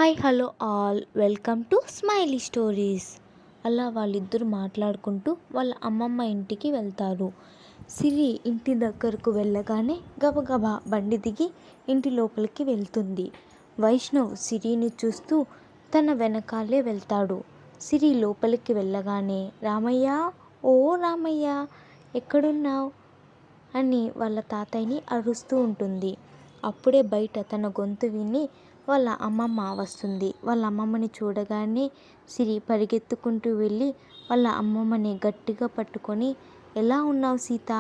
Hi hello all welcome to smiley stories. అలా వాళ్ళిద్దరూ మాట్లాడుకుంటూ వాళ్ళ అమ్మమ్మ ఇంటికి వెళ్తారు. సిరి ఇంటి దగ్గరకు వెళ్ళగానే గబగబా బండి దిగి ఇంటి లోపలికి వెళ్తుంది. వైష్ణవ్ సిరిని చూస్తూ తన వెనకాలే వెళ్తాడు. సిరి లోపలికి వెళ్ళగానే రామయ్య, ఓ రామయ్య, ఎక్కడున్నావు అని వాళ్ళ తాతయ్యని అరుస్తూ ఉంటుంది. అప్పుడే బయట తన గొంతు విని వాళ్ళ అమ్మమ్మ వస్తుంది. వాళ్ళ అమ్మమ్మని చూడగానే సిరి పరిగెత్తుకుంటూ వెళ్ళి వాళ్ళ అమ్మమ్మని గట్టిగా పట్టుకొని, ఎలా ఉన్నావు సీత,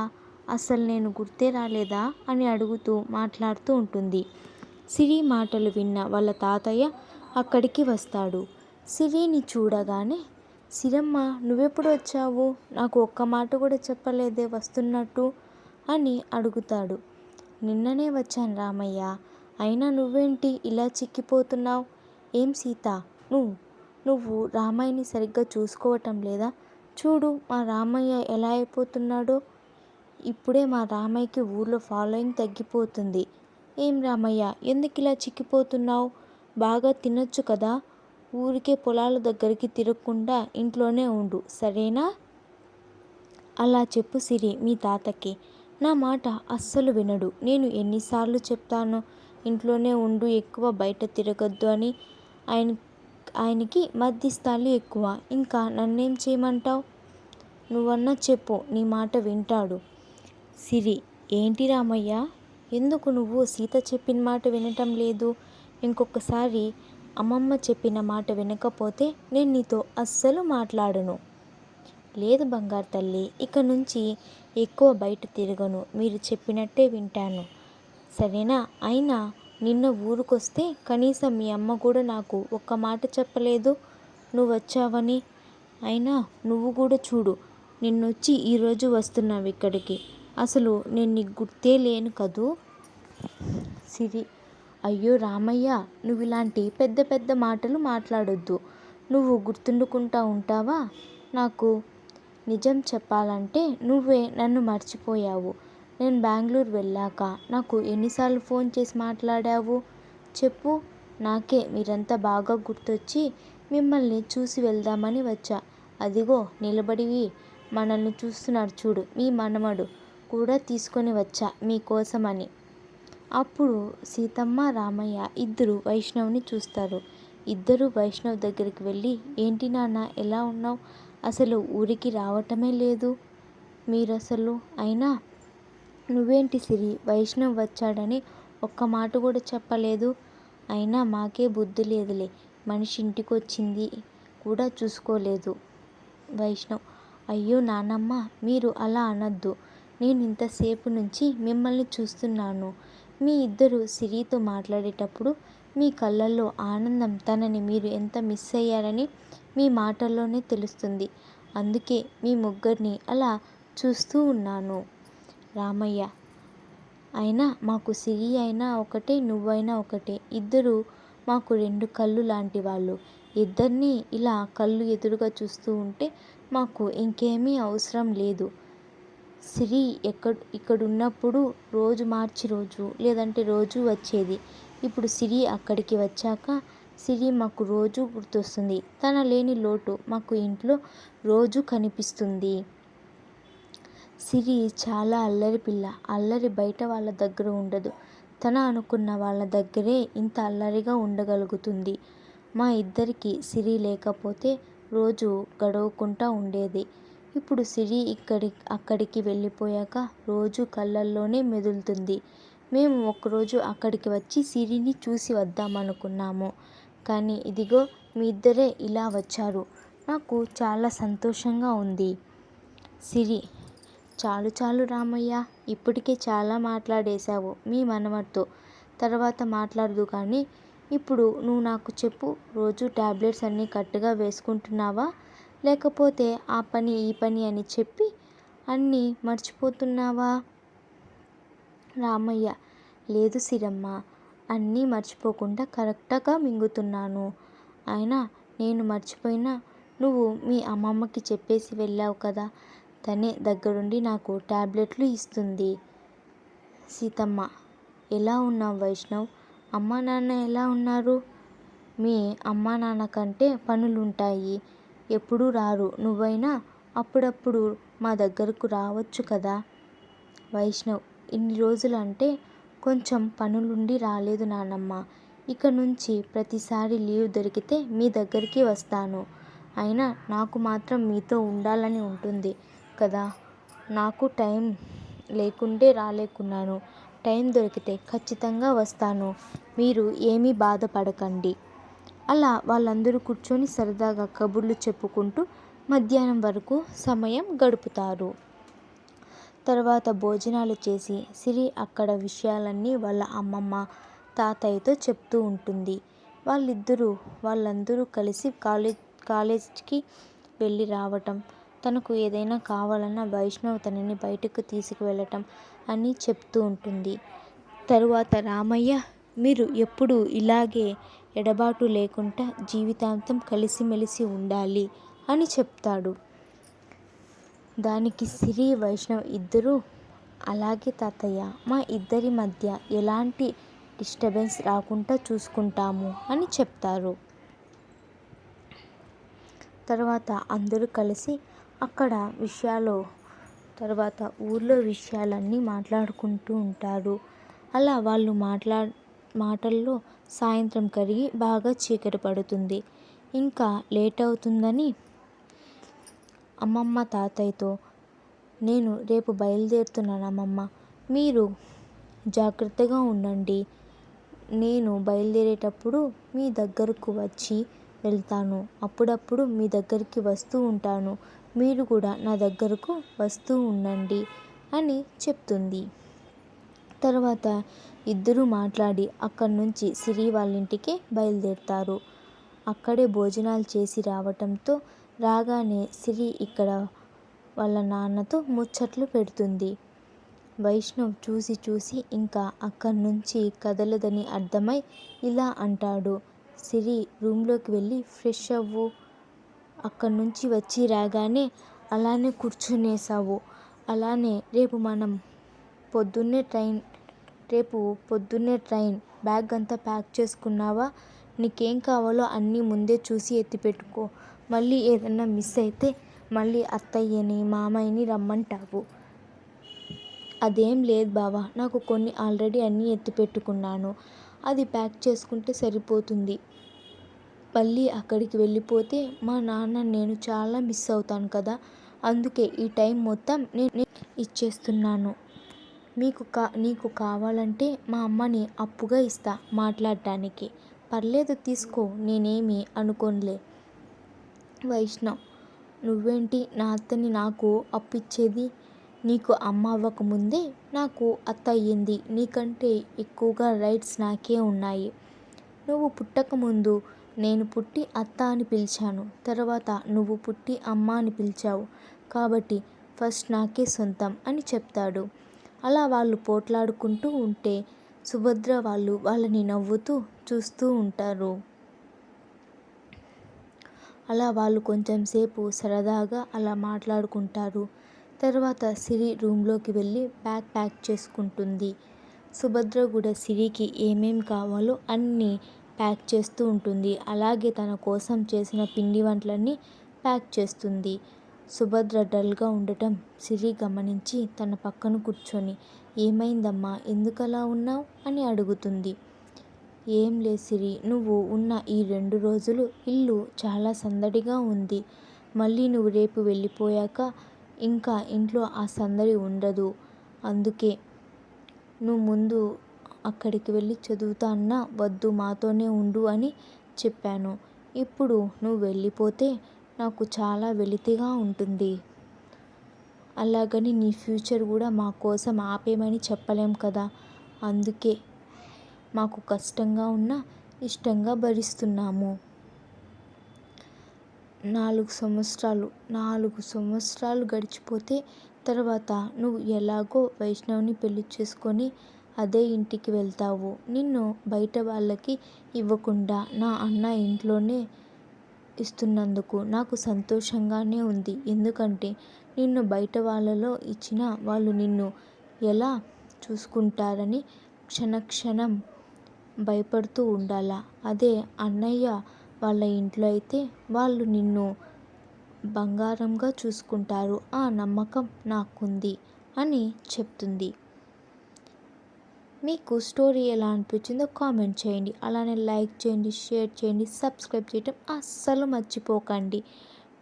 అసలు నేను గుర్తే రాలేదా అని అడుగుతూ మాట్లాడుతూ ఉంటుంది. సిరి మాటలు విన్న వాళ్ళ తాతయ్య అక్కడికి వస్తాడు. సిరిని చూడగానే, సిరమ్మ, నువ్వెప్పుడు వచ్చావు, నాకు ఒక్క మాట కూడా చెప్పలేదే వస్తున్నట్టు అని అడుగుతాడు. నిన్ననే వచ్చాను రామయ్య, అయినా నువ్వేంటి ఇలా చిక్కిపోతున్నావు? ఏం సీత, నువ్వు రామయ్యని సరిగ్గా చూసుకోవటం లేదా? చూడు మా రామయ్య ఎలా అయిపోతున్నాడో. ఇప్పుడే మా రామయ్యకి ఊర్లో ఫాలోయింగ్ తగ్గిపోతుంది. ఏం రామయ్య, ఎందుకు ఇలా చిక్కిపోతున్నావు? బాగా తినొచ్చు కదా, ఊరికే పొలాల దగ్గరికి తిరగకుండా ఇంట్లోనే ఉండు, సరేనా? అలా చెప్పు సిరి మీ తాతకి. నా మాట అస్సలు వినడు. నేను ఎన్నిసార్లు చెప్తాను ఇంట్లోనే ఉండు, ఎక్కువ బయట తిరగద్దు అని. ఆయనకి మధ్యస్థాలు ఎక్కువ. ఇంకా నన్నేం చేయమంటావు? నువ్వన్నా చెప్పు, నీ మాట వింటాడు. సిరి, ఏంటి రామయ్య, ఎందుకు నువ్వు సీత చెప్పిన మాట వినటం లేదు? ఇంకొకసారి అమ్మమ్మ చెప్పిన మాట వినకపోతే నేను నీతో అస్సలు మాట్లాడను. లేదు బంగారు తల్లి, ఇక నుంచి ఎక్కువ బయట తిరగను, మీరు చెప్పినట్టే వింటాను, సరేనా? అయినా నిన్న ఊరికొస్తే కనీసం మీ అమ్మ కూడా నాకు ఒక్క మాట చెప్పలేదు నువ్వు వచ్చావని. అయినా నువ్వు కూడా చూడు, నిన్నొచ్చి ఈరోజు వస్తున్నావు ఇక్కడికి. అసలు నేను నీకు గుర్తే లేను కదూ. సిరి, అయ్యో రామయ్య, నువ్వు ఇలాంటి పెద్ద పెద్ద మాటలు మాట్లాడొద్దు. నువ్వు గుర్తుండుకుంటా ఉంటావా? నాకు నిజం చెప్పాలంటే నువ్వే నన్ను మర్చిపోయావు. నేను బెంగళూరు వెళ్ళాక నాకు ఎన్నిసార్లు ఫోన్ చేసి మాట్లాడావు చెప్పు. నాకే మీరంతా బాగా గుర్తొచ్చి మిమ్మల్ని చూసి వెళ్దామని వచ్చా. అదిగో నిలబడి మనల్ని చూస్తున్నాడు చూడు, మీ మనమడు కూడా తీసుకొని వచ్చా మీకోసమని. అప్పుడు సీతమ్మ రామయ్య ఇద్దరు వైష్ణవ్ని చూస్తారు. ఇద్దరు వైష్ణవ్ దగ్గరికి వెళ్ళి, ఏంటి నాన్న ఎలా ఉన్నావు, అసలు ఊరికి రావటమే లేదు మీరసలు. అయినా నువ్వేంటి సిరి, వైష్ణవ్ వచ్చాడని ఒక్క మాట కూడా చెప్పలేదు. అయినా మాకే బుద్ధి లేదులే, మనిషి ఇంటికొచ్చింది కూడా చూసుకోలేదు. వైష్ణవ్, అయ్యో నానమ్మ, మీరు అలా అనద్దు. నేను ఇంతసేపు నుంచి మిమ్మల్ని చూస్తున్నాను. మీ ఇద్దరు సిరితో మాట్లాడేటప్పుడు మీ కళ్ళల్లో ఆనందం, తనని మీరు ఎంత మిస్ అయ్యారని మీ మాటల్లోనే తెలుస్తుంది. అందుకే మీ ముగ్గురిని అలా చూస్తూ ఉన్నాను. రామయ్య, అయినా మాకు సిరి అయినా ఒకటే, నువ్వైనా ఒకటే. ఇద్దరు మాకు రెండు కళ్ళు లాంటి వాళ్ళు. ఇద్దరినీ ఇలా కళ్ళు ఎదురుగా చూస్తూ ఉంటే మాకు ఇంకేమీ అవసరం లేదు. సిరి ఇక్కడున్నప్పుడు రోజు మార్చి రోజు, లేదంటే రోజు వచ్చేది. ఇప్పుడు సిరి అక్కడికి వచ్చాక సిరి మాకు రోజు గుర్తొస్తుంది. తన లేని లోటు మాకు ఇంట్లో రోజు కనిపిస్తుంది. సిరి చాలా అల్లరి పిల్ల. అల్లరి బయట వాళ్ళ దగ్గర ఉండదు. తన అనుకున్న వాళ్ళ దగ్గరే ఇంత అల్లరిగా ఉండగలుగుతుంది. మా ఇద్దరికి సిరి లేకపోతే రోజు గడవకుండా ఉండేది. ఇప్పుడు సిరి అక్కడికి వెళ్ళిపోయాక రోజు కళ్ళల్లోనే మెదులుతుంది. మేము ఒకరోజు అక్కడికి వచ్చి సిరిని చూసి వద్దామనుకున్నాము. కానీ ఇదిగో మీ ఇద్దరే ఇలా వచ్చారు. నాకు చాలా సంతోషంగా ఉంది. సిరి, చాలు చాలు రామయ్య, ఇప్పటికే చాలా మాట్లాడేశావు మీ మనవడితో, తర్వాత మాట్లాడదు కానీ ఇప్పుడు నువ్వు నాకు చెప్పు, రోజు టాబ్లెట్స్ అన్నీ కరెక్ట్గా వేసుకుంటున్నావా, లేకపోతే ఆ పని ఈ పని అని చెప్పి అన్నీ మర్చిపోతున్నావా? రామయ్య, లేదు సిరమ్మ, అన్నీ మర్చిపోకుండా కరెక్ట్గా మింగుతున్నాను. అయినా నేను మర్చిపోయినా నువ్వు మీ అమ్మమ్మకి చెప్పేసి వెళ్ళావు కదా, తనే దగ్గరుండి నాకు టాబ్లెట్లు ఇస్తుంది. సీతమ్మ, ఎలా ఉన్నావు వైష్ణవ్, అమ్మా నాన్న ఎలా ఉన్నారు? మీ అమ్మా నాన్న కంటే పనులుంటాయి, ఎప్పుడూ రారు. నువ్వైనా అప్పుడప్పుడు మా దగ్గరకు రావచ్చు కదా. వైష్ణవ్: ఇన్ని రోజులంటే కొంచెం పనులుండి రాలేదు నాన్నమ్మ. ఇక నుంచి ప్రతిసారి లీవ్ దొరికితే మీ దగ్గరికి వస్తాను. అయినా నాకు మాత్రం మీతో ఉండాలని ఉంటుంది కదా. నాకు టైం లేకుంటే రాలేకున్నాను. టైం దొరికితే ఖచ్చితంగా వస్తాను. మీరు ఏమీ బాధపడకండి. అలా వాళ్ళందరూ కూర్చొని సరదాగా కబుర్లు చెప్పుకుంటూ మధ్యాహ్నం వరకు సమయం గడుపుతారు. తర్వాత భోజనాలు చేసి సిరి అక్కడ విషయాలన్నీ వాళ్ళ అమ్మమ్మ, తాతయ్యతో చెప్తూ ఉంటుంది. వాళ్ళందరూ కలిసి కాలేజ్కి వెళ్ళి రావటం, తనకు ఏదైనా కావాలన్నా వైష్ణవ్ తనని బయటకు తీసుకువెళ్ళటం అని చెప్తూ ఉంటుంది. తరువాత రామయ్య: మీరు ఎప్పుడూ ఇలాగే ఎడబాటు లేకుండా జీవితాంతం కలిసిమెలిసి ఉండాలి అని చెప్తాడు. దానికి సిరి, వైష్ణవ్ ఇద్దరూ అలాగే తాతయ్య, మా ఇద్దరి మధ్య ఎలాంటి డిస్టర్బెన్స్ రాకుండా చూసుకుంటాము అని చెప్తారు. తర్వాత అందరూ కలిసి అక్కడ ఊర్లో విషయాలన్నీ మాట్లాడుకుంటూ ఉంటారు. అలా వాళ్ళు మాటల్లో సాయంత్రం కరిగి బాగా చీకటి పడుతుంది. ఇంకా లేట్ అవుతుందని అమ్మమ్మ తాతయ్యతో: నేను రేపు బయలుదేరుతున్నాను అమ్మమ్మ, మీరు జాగ్రత్తగా ఉండండి. నేను బయలుదేరేటప్పుడు మీ దగ్గరకు వచ్చి వెళ్తాను. అప్పుడప్పుడు మీ దగ్గరికి వస్తూ ఉంటాను. మీరు కూడా నా దగ్గరకు వస్తూ ఉండండి అని చెప్తుంది. తర్వాత ఇద్దరూ మాట్లాడి అక్కడి నుంచి సిరి వాళ్ళింటికి బయలుదేరుతారు. అక్కడే భోజనాలు చేసి రావటంతో రాగానే సిరి ఇక్కడ వాళ్ళ నాన్నతో ముచ్చట్లు పెడుతుంది. వైష్ణవ్ చూసి ఇంకా అక్కడి నుంచి కదలదని అర్థమై ఇలా అంటాడు: సిరి, రూమ్లోకి వెళ్ళి ఫ్రెష్ అవ్వు. అక్కడి నుంచి వచ్చి రాగానే అలానే కూర్చునేసావు. అలానే రేపు పొద్దున్నే ట్రైన్. బ్యాగ్ అంతా ప్యాక్ చేసుకున్నావా? నీకేం కావాలో అన్నీ ముందే చూసి ఎత్తిపెట్టుకో. మళ్ళీ ఏదన్నా మిస్ అయితే మళ్ళీ అత్తయ్యని, మామయ్యని రమ్మంటావు. అదేం లేదు బావా, నాకు కొన్ని ఆల్రెడీ అన్నీ ఎత్తిపెట్టుకున్నాను. అది ప్యాక్ చేసుకుంటే సరిపోతుంది. మళ్ళీ అక్కడికి వెళ్ళిపోతే మా నాన్న, నేను చాలా మిస్ అవుతాను కదా. అందుకే ఈ టైం మొత్తం నేను ఇచ్చేస్తున్నాను. నీకు కావాలంటే మా అమ్మని అప్పుగా ఇస్తా మాట్లాడటానికి. పర్లేదు తీసుకో, నేనేమీ అనుకోనులే. వైష్ణవ్: నువ్వేంటి నా అత్తని నాకు అప్పిచ్చేది? నీకు అమ్మ అవ్వకముందే నాకు అత్త అయ్యింది. నీకంటే ఎక్కువగా రైట్స్ నాకే ఉన్నాయి. నువ్వు పుట్టకముందు నేను పుట్టి అత్త అని పిలిచాను. తర్వాత నువ్వు పుట్టి అమ్మ అని పిలిచావు. కాబట్టి ఫస్ట్ నాకే సొంతం అని చెప్తాడు. అలా వాళ్ళు పోట్లాడుకుంటూ ఉంటే సుభద్ర వాళ్ళని నవ్వుతూ చూస్తూ ఉంటారు. అలా వాళ్ళు కొంచెం సేపు సరదాగా అలా మాట్లాడుకుంటారు. తర్వాత సిరి రూమ్లోకి వెళ్ళి బ్యాగ్ ప్యాక్ చేసుకుంటుంది. సుభద్ర కూడా సిరికి ఏమేం కావాలో అన్నీ ప్యాక్ చేస్తూ ఉంటుంది. అలాగే తన కోసం చేసిన పిండి వంటలన్నీ ప్యాక్ చేస్తుంది. సుభద్ర డల్గా ఉండటం సిరి గమనించి తన పక్కన కూర్చొని: ఏమైందమ్మా, ఎందుకలా ఉన్నావ్ అని అడుగుతుంది. ఏం లేదు సిరి, నువ్వు ఉన్న ఈ 2 రోజులు ఇల్లు చాలా సందడిగా ఉంది. మళ్ళీ నువ్వు రేపు వెళ్ళిపోయాక ఇంకా ఇంట్లో ఆ సందడి ఉండదు. అందుకే నువ్వు ముందు అక్కడికి వెళ్ళి చదువుతా అన్నా వద్దు, మాతోనే ఉండు అని చెప్పాను. ఇప్పుడు నువ్వు వెళ్ళిపోతే నాకు చాలా వెలితిగా ఉంటుంది. అలాగని నీ ఫ్యూచర్ కూడా మా కోసం ఆపేయమని చెప్పలేం కదా. అందుకే మాకు కష్టంగా ఉన్నా ఇష్టంగా భరిస్తున్నాము. 4 సంవత్సరాలు గడిచిపోతే తర్వాత నువ్వు ఎలాగో వైష్ణవ్ని పెళ్లి చేసుకొని అదే ఇంటికి వెళ్తావు. నిన్ను బయట వాళ్ళకి ఇవ్వకుండా నా అన్న ఇంట్లోనే ఇస్తున్నందుకు నాకు సంతోషంగానే ఉంది. ఎందుకంటే నిన్ను బయట వాళ్ళలో ఇచ్చినా వాళ్ళు నిన్ను ఎలా చూసుకుంటారని క్షణక్షణం భయపడుతూ ఉండాలా. అదే అన్నయ్య వాళ్ళ ఇంట్లో అయితే వాళ్ళు నిన్ను బంగారంగా చూసుకుంటారు, ఆ నమ్మకం నాకుంది అని చెప్తుంది. మీకు స్టోరీ ఎలా అనిపించిందో కామెంట్ చేయండి. అలానే లైక్ చేయండి, షేర్ చేయండి, సబ్స్క్రైబ్ చేయటం అస్సలు మర్చిపోకండి.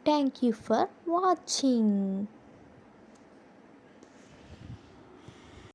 Thank you for watching.